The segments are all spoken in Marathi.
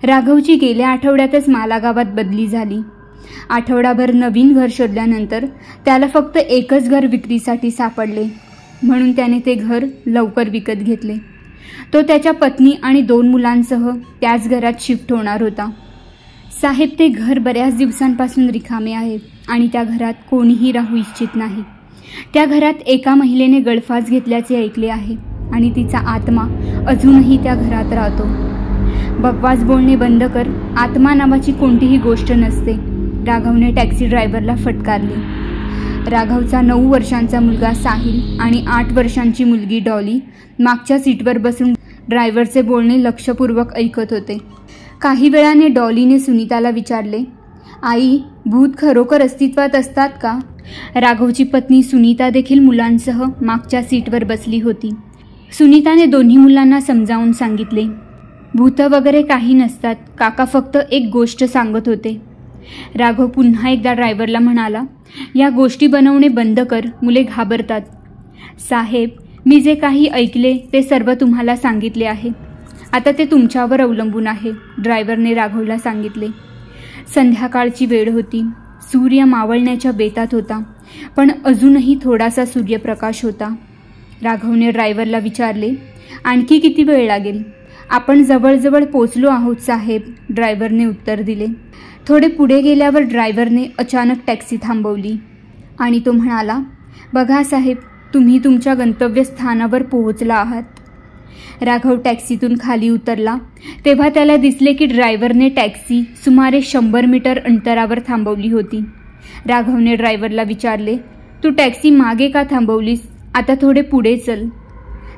राघवची गेल्या आठवड्यातच मालागावात बदली झाली. आठवडाभर नवीन घर शोधल्यानंतर त्याला फक्त एकच घर विक्रीसाठी सापडले, म्हणून त्याने ते घर लवकर विकत घेतले. तो त्याच्या पत्नी आणि 2 मुलांसह त्याच घरात शिफ्ट होणार होता. साहेब, ते घर बऱ्याच दिवसांपासून रिकामे आहे आणि त्या घरात कोणीही राहू इच्छित नाही. त्या घरात एका महिलेने गळफास घेतल्याचे ऐकले आहे आणि तिचा आत्मा अजूनही त्या घरात राहतो. बकवास बोलणे बंद कर. आत्मा नावाची कोणतीही गोष्ट नसते. राघवने टॅक्सी ड्रायव्हरला फटकारले. राघवचा 9 वर्षांचा मुलगा साहिल आणि 8 वर्षांची मुलगी डॉली मागच्या सीटवर बसून ड्रायव्हरचे बोलणे लक्षपूर्वक ऐकत होते. काही वेळाने डॉलीने सुनीताला विचारले, आई, भूत खरोखर अस्तित्वात असतात का? राघवची पत्नी सुनीता देखील मुलांसह मागच्या सीटवर बसली होती. सुनीताने दोन्ही मुलांना समजावून सांगितले, भूतं वगैरे काही नसतात. काका फक्त एक गोष्ट सांगत होते. राघव पुन्हा एकदा ड्रायव्हरला म्हणाला, या गोष्टी बनवणे बंद कर, मुले घाबरतात. साहेब, मी जे काही ऐकले ते सर्व तुम्हाला सांगितले आहे. आता ते तुमच्यावर अवलंबून आहे, ड्रायव्हरने राघवला सांगितले. संध्याकाळची वेळ होती. सूर्य मावळण्याच्या बेतात होता, पण अजूनही थोडासा सूर्यप्रकाश होता. राघवने ड्रायव्हरला विचारले, आणखी किती वेळ लागेल? आपण जवळजवळ पोचलो आहोत साहेब, ड्रायव्हरने उत्तर दिले. थोडे पुढे गेल्यावर ड्रायव्हरने अचानक टॅक्सी थांबवली आणि तो म्हणाला, बघा साहेब, तुम्ही तुमच्या गंतव्यस्थानावर पोहोचला आहात. राघव टॅक्सीतून खाली उतरला तेव्हा त्याला दिसले की ड्रायव्हरने टॅक्सी सुमारे 100 मीटर अंतरावर थांबवली होती. राघवने ड्रायव्हरला विचारले, तू टॅक्सी मागे का थांबवलीस? आता थोडे पुढे चल.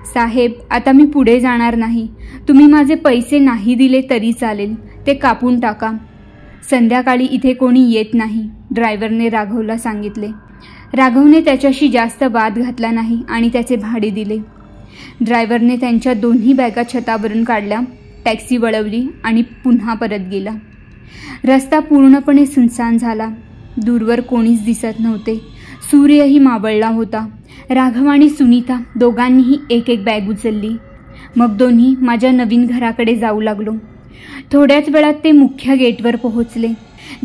साहेब, आता मी पुढे जाणार नाही. तुम्ही माझे पैसे नाही दिले तरी चालेल, ते कापून टाका. संध्याकाळी इथे कोणी येत नाही, ड्रायव्हरने राघवला सांगितले. राघवने त्याच्याशी जास्त वाद घातला नाही आणि त्याचे भाडे दिले. ड्रायव्हरने त्यांच्या दोन्ही बॅगा छतावरून काढल्या, टॅक्सी वळवली आणि पुन्हा परत गेला. रस्ता पूर्णपणे सुनसान झाला. दूरवर कोणीच दिसत नव्हते. सूर्यही मावळला होता. राघव आणि सुनीता दोघांनीही एक एक बॅग उचलली. मग दोन्ही माझ्या नवीन घराकडे जाऊ लागलो. थोड्याच वेळात ते मुख्य गेटवर पोहोचले.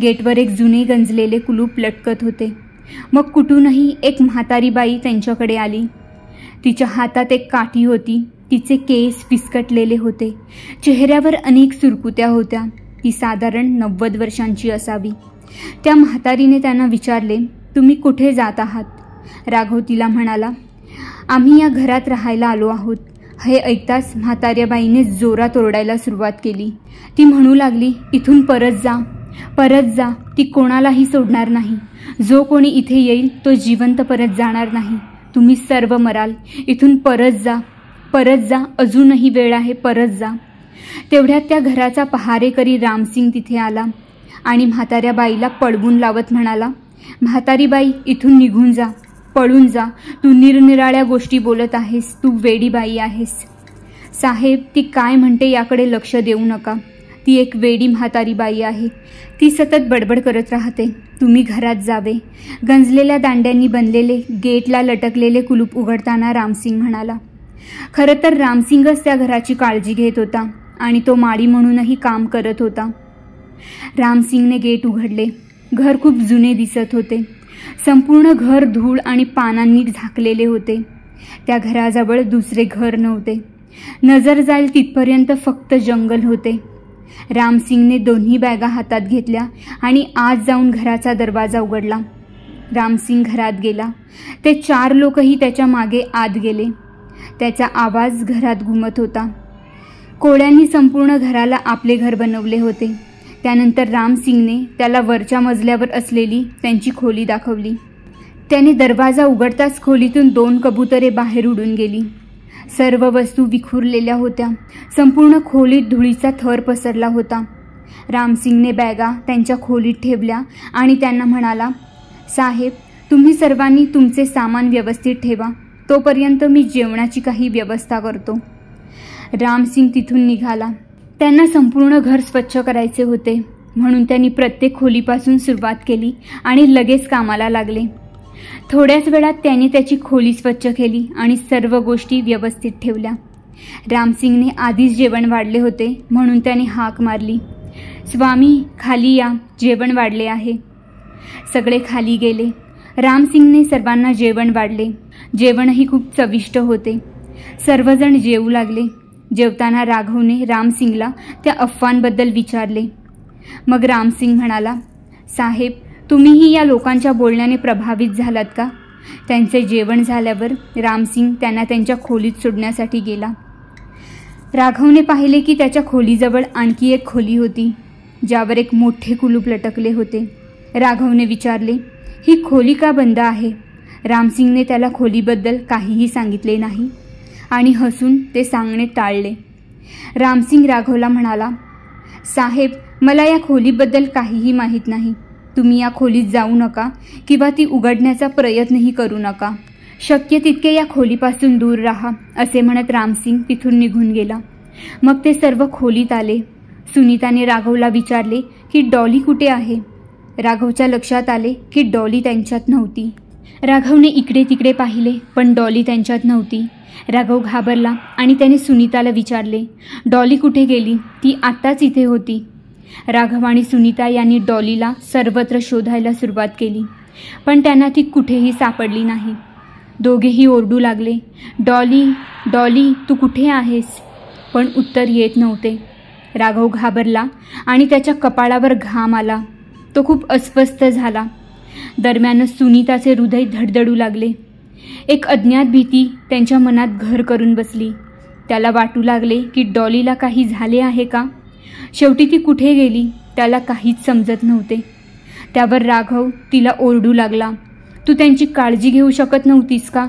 गेटवर एक जुने गंजलेले कुलूप लटकत होते. मग कुठूनही एक म्हातारी बाई त्यांच्याकडे आली. तिच्या हातात एक काठी होती. तिचे केस फिसकटलेले होते. चेहऱ्यावर अनेक सुरकुत्या होत्या. ती साधारण 90 वर्षांची असावी. त्या म्हातारीने त्यांना विचारले, तुम्ही कुठे जात आहात? राघव तिला म्हणाला, आम्ही या घरात राहायला आलो आहोत. हे ऐकताच म्हाताऱ्या बाईने जोरात ओरडायला सुरुवात केली. ती म्हणू लागली, इथून परत जा, परत जा. ती कोणालाही सोडणार नाही. जो कोणी इथे येईल तो जिवंत परत जाणार नाही. तुम्ही सर्व मराल. इथून परत जा, परत जा. अजूनही वेळ आहे, परत जा. तेवढ्यात त्या घराचा पहारेकरी रामसिंग तिथे आला आणि म्हाताऱ्या बाईला पळवून लावत म्हणाला, म्हातारी बाई, इथून निघून जा, पळून जा. तू निरनिराळ्या गोष्टी बोलत आहेस. तू वेडी बाई आहेस. साहेब, ती काय म्हणते याकडे लक्ष देऊ नका. ती एक वेडी म्हातारी बाई आहे. ती सतत बडबड करत राहते. तुम्ही घरात जावे. गंजलेल्या दांड्यांनी बनलेले गेटला लटकलेले कुलूप उघडताना रामसिंग म्हणाला. खरं तर रामसिंगच त्या घराची काळजी घेत होता आणि तो माळी म्हणूनही काम करत होता. रामसिंगने गेट उघडले. घर खूप जुने दिसत होते. संपूर्ण घर धूळ आणि पानांनी झाकलेले होते. त्या घराजवळ दुसरे घर नव्हते. नजर जाईल तिथपर्यंत फक्त जंगल होते. रामसिंगने दोन्ही बॅगा हातात घेतल्या आणि आत जाऊन घराचा दरवाजा उघडला. रामसिंग घरात गेला. ते 4 लोकही त्याच्या मागे आत गेले. त्याचा आवाज घरात घुमत होता. कोळ्यांनी संपूर्ण घराला आपले घर बनवले होते. त्यानंतर रामसिंगने त्याला वरच्या मजल्यावर असलेली त्यांची खोली दाखवली. त्याने दरवाजा उघडताच खोलीतून 2 कबुतरे बाहेर उडून गेली. सर्व वस्तू विखुरलेल्या होत्या. संपूर्ण खोलीत धुळीचा थर पसरला होता. रामसिंगने बॅगा त्यांच्या खोलीत ठेवल्या आणि त्यांना म्हणाला, साहेब, तुम्ही सर्वांनी तुमचे सामान व्यवस्थित ठेवा. तोपर्यंत मी जेवणाची काही व्यवस्था करतो. रामसिंग तिथून निघाला. त्यांना संपूर्ण घर स्वच्छ करायचे होते, म्हणून त्यांनी प्रत्येक खोलीपासून सुरुवात केली आणि लगेच कामाला लागले. थोड्याच वेळात त्यांनी त्याची खोली स्वच्छ केली आणि सर्व गोष्टी व्यवस्थित ठेवल्या. रामसिंगने आधीच जेवण वाढले होते म्हणून त्याने हाक मारली, स्वामी खाली या, जेवण वाढले आहे. सगळे खाली गेले. रामसिंगने सर्वांना जेवण वाढले. जेवणही खूप चविष्ट होते. सर्वजण जेवू लागले. जेवताना राघवने रामसिंगला त्या अफवांबद्दल विचारले. मग रामसिंग म्हणाला, साहेब तुम्हीही या लोकांच्या बोलण्याने प्रभावित झालात का? त्यांचे जेवण झाल्यावर रामसिंग त्यांना त्यांच्या खोलीत सोडण्यासाठी गेला. राघवने पाहिले की त्याच्या खोलीजवळ आणखी एक खोली होती, ज्यावर एक मोठे कुलूप लटकले होते. राघवने विचारले, ही खोली का बंद आहे? रामसिंगने त्याला खोलीबद्दल काहीही सांगितले नाही आणि हसून ते सांगणे टाळले. रामसिंग राघवला म्हणाला, साहेब मला या खोलीबद्दल काहीही माहीत नाही. तुम्ही या खोलीत जाऊ नका किंवा ती उघडण्याचा प्रयत्नही करू नका. शक्य तितके या खोलीपासून दूर राहा, असे म्हणत रामसिंग तिथून निघून गेला. मग ते सर्व खोलीत आले. सुनीताने राघवला विचारले की डॉली कुठे आहे? राघवच्या लक्षात आले की डॉली त्यांच्यात नव्हती. राघवने इकडे तिकडे पाहिले पण डॉली त्यांच्यात नव्हती. राघव घाबरला आणि त्याने सुनीताला विचारले, डॉली कुठे गेली? ती आत्ताच इथे होती. राघव आणि सुनीता यांनी डॉलीला सर्वत्र शोधायला सुरुवात केली, पण त्यांना ती कुठेही सापडली नाही. दोघेही ओरडू लागले, डॉली डॉली तू कुठे आहेस? पण उत्तर येत नव्हते. राघव घाबरला आणि त्याच्या कपाळावर घाम आला. तो खूप अस्वस्थ झाला. दरम्यानच सुनीताचे हृदय धडधडू लागले. एक अज्ञात भीती त्यांच्या मनात घर करून बसली. त्याला वाटू लागले की डॉलीला काही झाले आहे का? शेवटी ती कुठे गेली त्याला काहीच समजत नव्हते. त्यावर राघव तिला ओरडू लागला, तू त्यांची काळजी घेऊ शकत नव्हतीस का?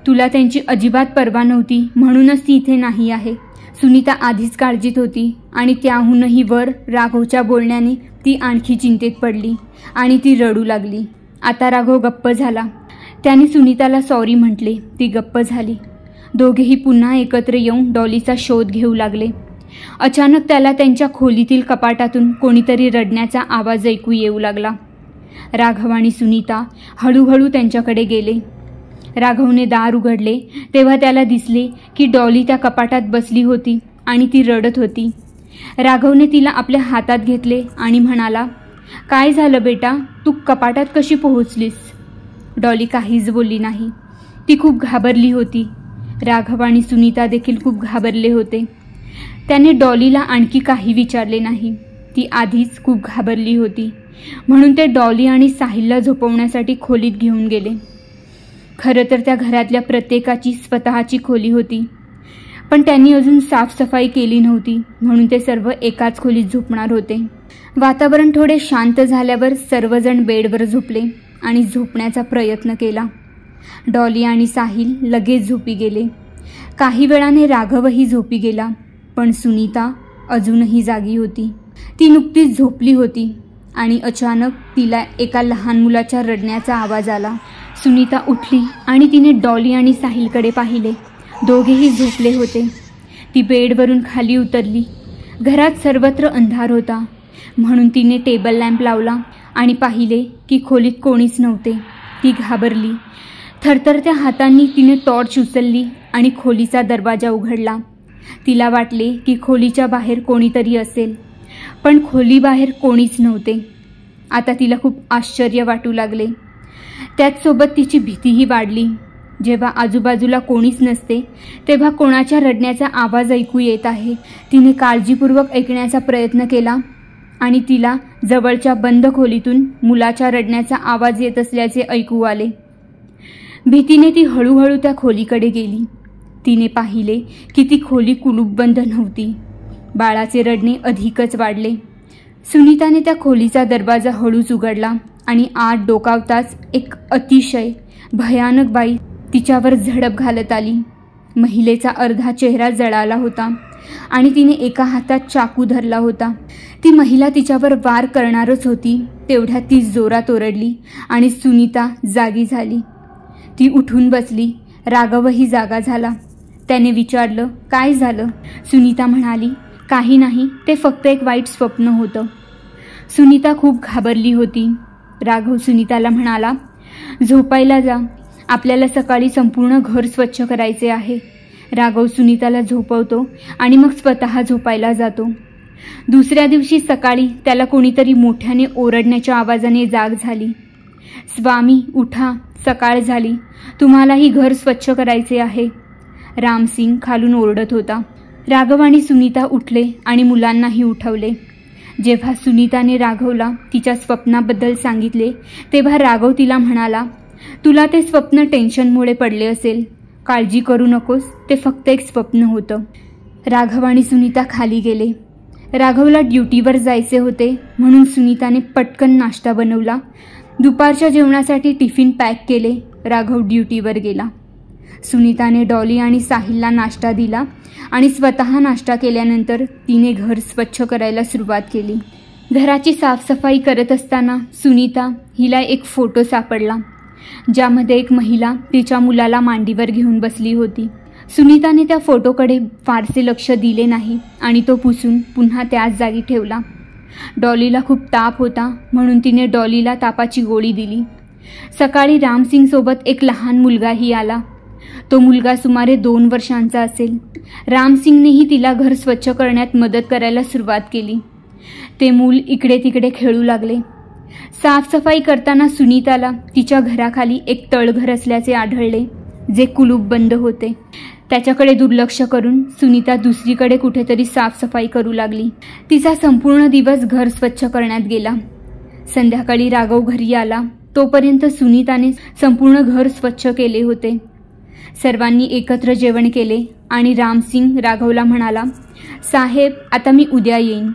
तुला त्यांची अजिबात पर्वा नव्हती म्हणूनच ती इथे नाही आहे. सुनीता आधीच काळजीत होती आणि त्याहूनही वर राघवच्या बोलण्याने ती आणखी चिंतेत पडली आणि ती रडू लागली. आता राघव गप्प झाला. त्याने सुनीताला सॉरी म्हटले. ती गप्प झाली. दोघेही पुन्हा एकत्र येऊन डॉलीचा शोध घेऊ लागले. अचानक त्याला त्यांच्या खोलीतील कपाटातून कोणीतरी रडण्याचा आवाज ऐकू येऊ लागला. राघव आणि सुनीता हळूहळू त्यांच्याकडे गेले. राघवने दार उघडले तेव्हा त्याला दिसले की डॉली त्या कपाटात बसली होती आणि ती रडत होती. राघवने तिला आपल्या हातात घेतले आणि म्हणाला, काय झालं बेटा, तू कपाटात कशी पोहोचलीस? डॉली काहीच बोलली नाही. ती खूप घाबरली होती. राघव आणि सुनीता देखील खूप घाबरले होते. त्याने डॉलीला आणखी काही विचारले नाही. ती आधीच खूप घाबरली होती. म्हणून ते डॉली आणि साहिलला झोपवण्यासाठी खोलीत घेऊन गेले. खरं तर त्या घरातल्या प्रत्येकाची स्वतःची खोली होती, पण त्यांनी अजून साफसफाई केली नव्हती म्हणून ते सर्व एकाच खोलीत झोपणार होते. वातावरण थोडे शांत झाल्यावर सर्वजण बेडवर झोपले आणि झोपण्याचा प्रयत्न केला. डॉली आणि साहिल लगेच झोपी गेले. काही वेळाने राघवही झोपी गेला, पण सुनीता अजूनही जागी होती. ती नुकतीच झोपली होती आणि अचानक तिला एका लहान मुलाच्या रडण्याचा आवाज आला. सुनीता उठली आणि तिने डॉली आणि साहिलकडे पाहिले. दोघेही झोपले होते. ती बेडवरून खाली उतरली. घरात सर्वत्र अंधार होता म्हणून तिने टेबल लॅम्प लावला आणि पाहिले की खोलीत कोणीच नव्हते. ती घाबरली. थरथरत्या हातांनी तिने टॉर्च उचलली आणि खोलीचा दरवाजा उघडला. तिला वाटले की खोलीच्या बाहेर कोणीतरी असेल, पण खोलीबाहेर कोणीच नव्हते. आता तिला खूप आश्चर्य वाटू लागले. त्याचसोबत तिची भीतीही वाढली. जेव्हा आजूबाजूला कोणीच नसते तेव्हा कोणाच्या रडण्याचा आवाज ऐकू येत आहे. तिने काळजीपूर्वक ऐकण्याचा प्रयत्न केला आणि तिला जवळच्या बंद खोलीतून मुलाच्या रडण्याचा आवाज येत असल्याचे ऐकू आले. भीतीने ती हळूहळू त्या खोलीकडे गेली. तिने पाहिले की ती खोली कुलूपबंद नव्हती. बाळाचे रडणे अधिकच वाढले. सुनीताने त्या खोलीचा दरवाजा हळूच उघडला आणि आत डोकावताच एक अतिशय भयानक बाई तिच्यावर झडप घालत आली. महिलेचा अर्धा चेहरा जळाला होता आणि तिने एका हातात चाकू धरला होता. ती महिला तिच्यावर वार करणारच होती तेवढ्यात ती जोरात ओरडली आणि सुनीता जागी झाली. ती उठून बसली. राघवही जागा झाला. त्याने विचारलं, काय झालं? सुनीता म्हणाली, काही नाही, ते फक्त एक वाईट स्वप्न होतं. सुनीता खूप घाबरली होती. राघव सुनीताला म्हणाला, झोपायला जा, आपल्याला सकाळी संपूर्ण घर स्वच्छ करायचे आहे. राघव सुनीताला झोपवतो आणि मग स्वतः झोपायला जातो. दुसऱ्या दिवशी सकाळी त्याला कोणीतरी मोठ्याने ओरडण्याच्या आवाजाने जाग झाली. स्वामी उठा, सकाळ झाली, तुम्हालाही घर स्वच्छ करायचे आहे, रामसिंग खालून ओरडत होता. राघव आणि सुनीता उठले आणि मुलांनाही उठवले. जेव्हा सुनीताने राघवला तिच्या स्वप्नाबद्दल सांगितले तेव्हा राघव तिला म्हणाला, तुला ते स्वप्न टेन्शनमुळे पडले असेल, काळजी करू नकोस, ते फक्त एक स्वप्न होतं. राघव आणि सुनीता खाली गेले. राघवला ड्युटीवर जायचे होते म्हणून सुनीताने पटकन नाश्ता बनवला. दुपारच्या जेवणासाठी टिफिन पॅक केले. राघव ड्युटीवर गेला. सुनीताने डॉली आणि साहिलला नाश्ता दिला आणि स्वतः नाश्ता केल्यानंतर तिने घर स्वच्छ करायला सुरुवात केली. घराची साफसफाई करत असताना सुनीता हिला एक फोटो सापडला, ज्यामध्ये एक महिला तिच्या मुलाला मांडीवर घेऊन बसली होती. सुनीताने त्या फोटोकडे फारसे लक्ष दिले नाही आणि तो पुसून पुन्हा त्याच जागी ठेवला. डॉलीला खूप ताप होता म्हणून तिने डॉलीला तापाची गोळी दिली. सकाळी रामसिंग सोबत एक लहान मुलगाही आला. तो मुलगा सुमारे 2 वर्षांचा असेल. रामसिंगनेही तिला घर स्वच्छ करण्यात मदत करायला सुरुवात केली. ते मूल इकडे तिकडे खेळू लागले. साफसफाई करताना सुनीताला तिच्या घराखाली एक तळघर असल्याचे आढळले, जे कुलूप बंद होते. त्याच्याकडे दुर्लक्ष करून सुनीता दुसरीकडे कुठेतरी साफसफाई करू लागली. तिचा संपूर्ण दिवस घर स्वच्छ करण्यात गेला. संध्याकाळी राघव घरी आला तोपर्यंत सुनीताने संपूर्ण घर स्वच्छ केले होते. सर्वांनी एकत्र जेवण केले आणि रामसिंग राघवला म्हणाला, साहेब आता मी उद्या येईन.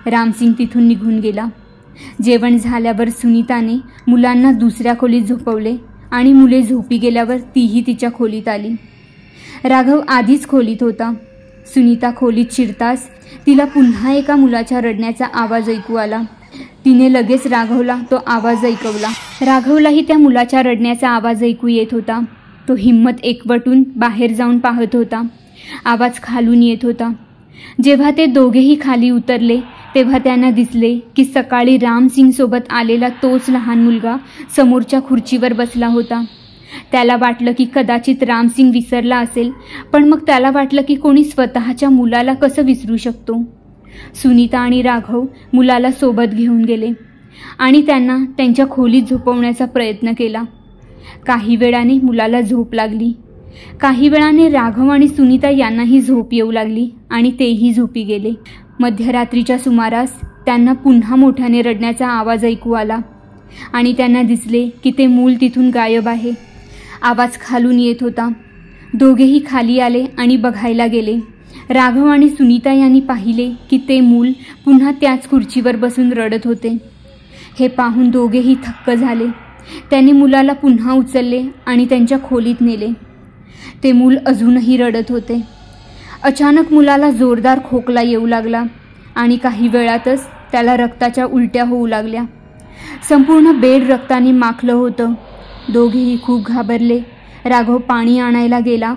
रामसिंग तिथून निघून गेला. जेवण झाल्यावर सुनीताने मुलांना दुसऱ्या खोलीत झोपवले आणि मुले झोपी गेल्यावर तीही तिच्या खोलीत आली. राघव आधीच खोलीत होता. सुनीता खोलीत शिरताच तिला पुन्हा एका मुलाच्या रडण्याचा आवाज ऐकू आला. तिने लगेच राघवला तो आवाज ऐकवला. राघवलाही त्या मुलाच्या रडण्याचा आवाज ऐकू येत होता. तो हिम्मत एकवटून बाहेर जाऊन पाहत होता. आवाज खालून येत होता. जेव्हा ते दोघेही खाली उतरले तेव्हा त्यांना दिसले की सकाळी रामसिंग सोबत आलेला तोच लहान मुलगा समोरच्या खुर्चीवर बसला होता. त्याला वाटलं की कदाचित रामसिंग विसरला असेल, पण मग त्याला वाटलं की कोणी स्वतःच्या मुलाला कसं विसरू शकतो. सुनीता आणि राघव मुलाला सोबत घेऊन गेले आणि त्यांना त्यांच्या खोलीत झोपवण्याचा प्रयत्न केला. काही वेळाने मुलाला झोप लागली. काही वेळाने राघव आणि सुनीता यांनाही झोप येऊ लागली आणि तेही झोपी गेले. मध्यरात्रीच्या सुमारास त्यांना पुन्हा मोठ्याने रडण्याचा आवाज ऐकू आला आणि त्यांना दिसले की ते मूल तिथून गायब आहे. आवाज खालून येत होता. दोघेही खाली आले आणि बघायला गेले. राघव आणि सुनीता यांनी पाहिले की ते मूल पुन्हा त्याच खुर्चीवर बसून रडत होते. हे पाहून दोघेही थक्क झाले. त्यांनी मुलाला पुन्हा उचलले आणि त्यांच्या खोलीत नेले. ते मूल अजूनही रडत होते. अचानक मुलाला जोरदार खोकला येऊ लागला आणि काही वेळातच त्याला रक्ताच्या उलट्या होऊ लागल्या. संपूर्ण बेड रक्ताने माखलं होतं. दोघेही खूप घाबरले. राघव पाणी आणायला गेला.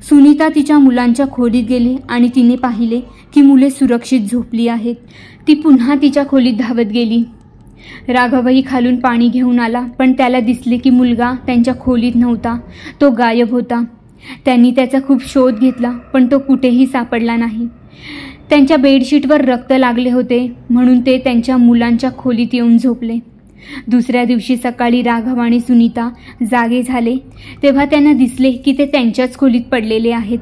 सुनीता तिच्या मुलांच्या खोलीत गेली आणि तिने पाहिले की मुले सुरक्षित झोपली आहेत. ती पुन्हा तिच्या खोलीत धावत गेली. राघवही खालून पाणी घेऊन आला, पण त्याला दिसले की मुलगा त्यांच्या खोलीत नव्हता, तो गायब होता. त्यांनी त्याचा खूप शोध घेतला, पण तो कुठेही सापडला नाही. त्यांच्या बेडशीटवर रक्त लागले होते म्हणून ते त्यांच्या मुलांच्या खोलीत येऊन झोपले. दुसऱ्या दिवशी सकाळी राघव आणि सुनीता जागे झाले तेव्हा त्यांना दिसले की ते त्यांच्याच खोलीत पडलेले आहेत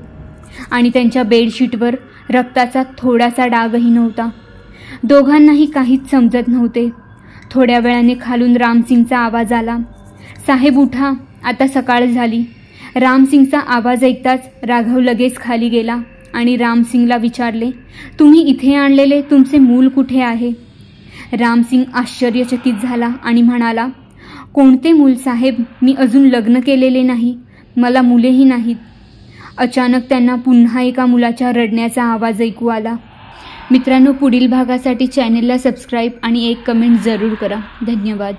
आणि त्यांच्या बेडशीटवर रक्ताचा थोडासा डागही नव्हता. दोघांनाही काहीच समजत नव्हते. थोड्या वेळाने खालून रामसिंगचा आवाज आला, साहेब उठा, आता सकाळ झाली. रामसिंगचा आवाज ऐकताच राघव लगेच खाली गेला आणि रामसिंगला विचारले, तुम्ही इथे आणलेले तुमचे मूल कुठे आहे? रामसिंग आश्चर्यचकित झाला आणि म्हणाला, कोणते मूल साहेब, मी अजून लग्न केलेले नाही, मला मुलेही नाहीत. अचानक त्यांना पुन्हा एका मुलाच्या रडण्याचा आवाज ऐकू आला. मित्रांनो, पुढील भागासाठी चॅनेलला सबस्क्राईब आणि एक कमेंट जरूर करा. धन्यवाद.